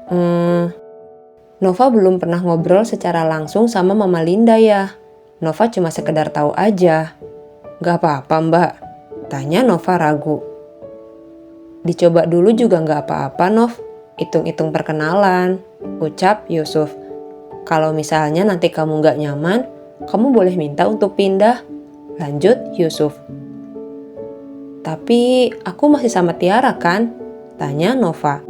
Hmm, Nova belum pernah ngobrol secara langsung sama Mama Linda ya. Nova cuma sekedar tahu aja. Gak apa-apa Mbak, tanya Nova ragu. Dicoba dulu juga gak apa-apa Nov, hitung-hitung perkenalan, ucap Yusuf. Kalau misalnya nanti kamu gak nyaman, kamu boleh minta untuk pindah, lanjut Yusuf. Tapi aku masih sama Tiara kan? Tanya Nova.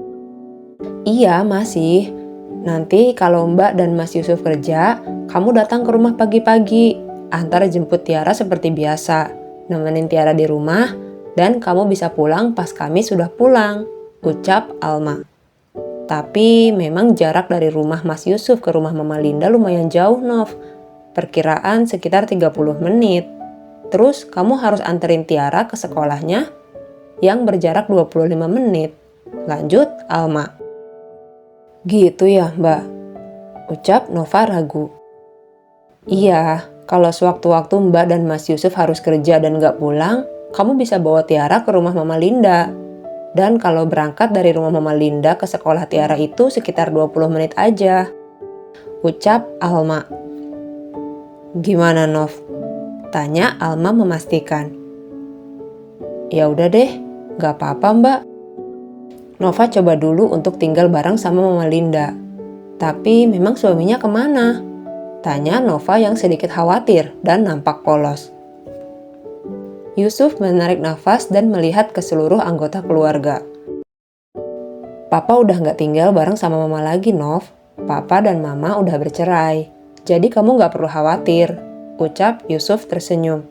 Iya masih. Nanti kalau Mbak dan Mas Yusuf kerja, kamu datang ke rumah pagi-pagi. Antar jemput Tiara seperti biasa. Nemenin Tiara di rumah, dan kamu bisa pulang pas kami sudah pulang. Ucap Alma. Tapi memang jarak dari rumah Mas Yusuf ke rumah Mama Linda lumayan jauh, Nov. Perkiraan sekitar 30 menit. Terus kamu harus anterin Tiara ke sekolahnya yang berjarak 25 menit. Lanjut Alma. Gitu ya Mbak, ucap Nova ragu. Iya, kalau sewaktu-waktu Mbak dan Mas Yusuf harus kerja dan gak pulang, kamu bisa bawa Tiara ke rumah Mama Linda. Dan kalau berangkat dari rumah Mama Linda ke sekolah Tiara itu sekitar 20 menit aja. Ucap Alma. Gimana Nov? Tanya Alma memastikan. Ya udah deh, gak apa-apa Mbak. Nova coba dulu untuk tinggal bareng sama Mama Linda. Tapi memang suaminya kemana? Tanya Nova yang sedikit khawatir dan nampak polos. Yusuf menarik nafas dan melihat ke seluruh anggota keluarga. Papa udah gak tinggal bareng sama Mama lagi, Nov. Papa dan Mama udah bercerai. Jadi kamu gak perlu khawatir, ucap Yusuf tersenyum.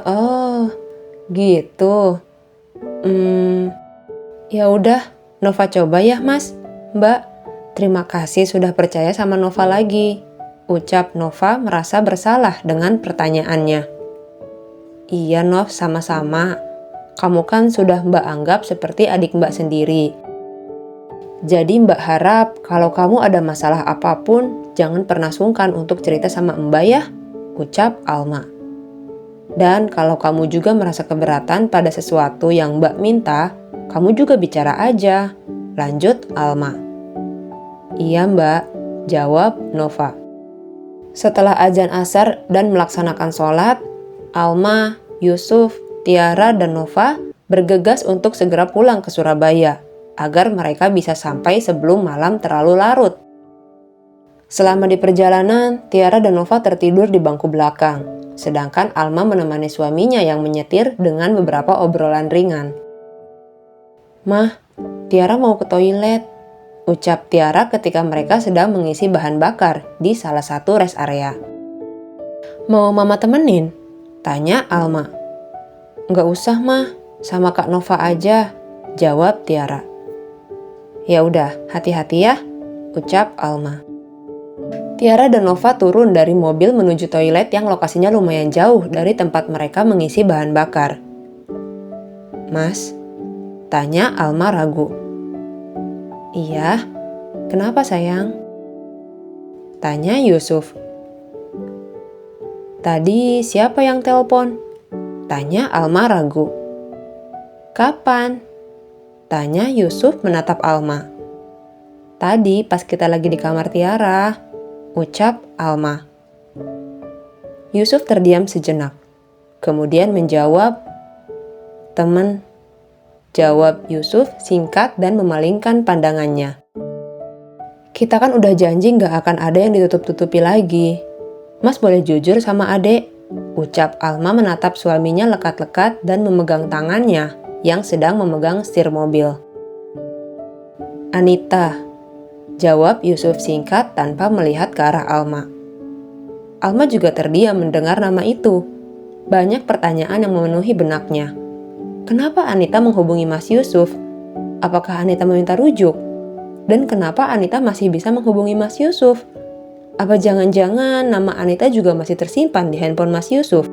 Oh, gitu. Ya udah, Nova coba ya Mas, Mbak. Terima kasih sudah percaya sama Nova lagi. Ucap Nova merasa bersalah dengan pertanyaannya. Iya Nov, sama-sama. Kamu kan sudah Mbak anggap seperti adik Mbak sendiri. Jadi Mbak harap kalau kamu ada masalah apapun, jangan pernah sungkan untuk cerita sama Mbak ya. Ucap Alma. Dan kalau kamu juga merasa keberatan pada sesuatu yang Mbak minta, kamu juga bicara aja. Lanjut Alma. Iya Mbak, jawab Nova. Setelah azan asar dan melaksanakan sholat, Alma, Yusuf, Tiara, dan Nova bergegas untuk segera pulang ke Surabaya agar mereka bisa sampai sebelum malam terlalu larut. Selama di perjalanan, Tiara dan Nova tertidur di bangku belakang, sedangkan Alma menemani suaminya yang menyetir dengan beberapa obrolan ringan. Mah, Tiara mau ke toilet, ucap Tiara ketika mereka sedang mengisi bahan bakar di salah satu rest area. Mau Mama temenin? Tanya Alma. Nggak usah Mah, sama Kak Nova aja, jawab Tiara. Ya udah, hati-hati ya, ucap Alma. Tiara dan Nova turun dari mobil menuju toilet yang lokasinya lumayan jauh dari tempat mereka mengisi bahan bakar. Mas? Tanya Alma ragu. Iya, kenapa sayang? Tanya Yusuf. Tadi siapa yang telepon? Tanya Alma ragu. Kapan? Tanya Yusuf menatap Alma. Tadi pas kita lagi di kamar Tiara, ucap Alma. Yusuf terdiam sejenak, kemudian menjawab, temen. Jawab Yusuf singkat dan memalingkan pandangannya. Kita kan udah janji gak akan ada yang ditutup-tutupi lagi. Mas boleh jujur sama adek, ucap Alma menatap suaminya lekat-lekat dan memegang tangannya yang sedang memegang setir mobil. Anita, jawab Yusuf singkat tanpa melihat ke arah Alma. Alma juga terdiam mendengar nama itu. Banyak pertanyaan yang memenuhi benaknya. Kenapa Anita menghubungi Mas Yusuf? Apakah Anita meminta rujuk? Dan kenapa Anita masih bisa menghubungi Mas Yusuf? Apa jangan-jangan nama Anita juga masih tersimpan di handphone Mas Yusuf?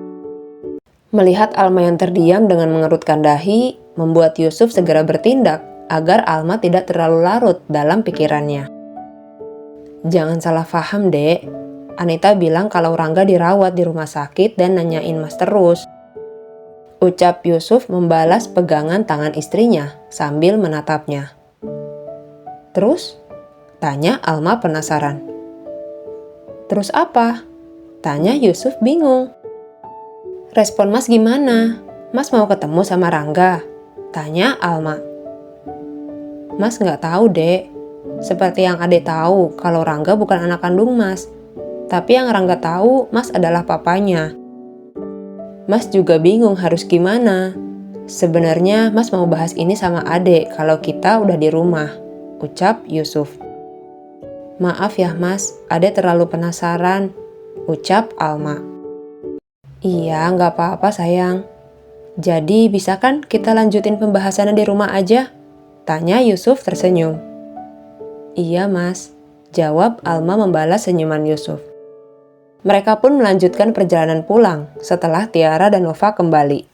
Melihat Alma yang terdiam dengan mengerutkan dahi, membuat Yusuf segera bertindak agar Alma tidak terlalu larut dalam pikirannya. Jangan salah paham, Dek. Anita bilang kalau Rangga dirawat di rumah sakit dan nanyain Mas terus. Ucap Yusuf membalas pegangan tangan istrinya sambil menatapnya. Terus? Tanya Alma penasaran. Terus apa? Tanya Yusuf bingung. Respon Mas gimana? Mas mau ketemu sama Rangga? Tanya Alma. Mas nggak tahu, Dek. Seperti yang Adek tahu kalau Rangga bukan anak kandung Mas. Tapi yang Rangga tahu, Mas adalah papanya. Mas juga bingung harus gimana. Sebenarnya Mas mau bahas ini sama Adek kalau kita udah di rumah, ucap Yusuf. Maaf ya Mas, Adek terlalu penasaran, ucap Alma. Iya, nggak apa-apa sayang. Jadi bisa kan kita lanjutin pembahasannya di rumah aja? Tanya Yusuf tersenyum. Iya Mas, jawab Alma membalas senyuman Yusuf. Mereka pun melanjutkan perjalanan pulang setelah Tiara dan Nova kembali.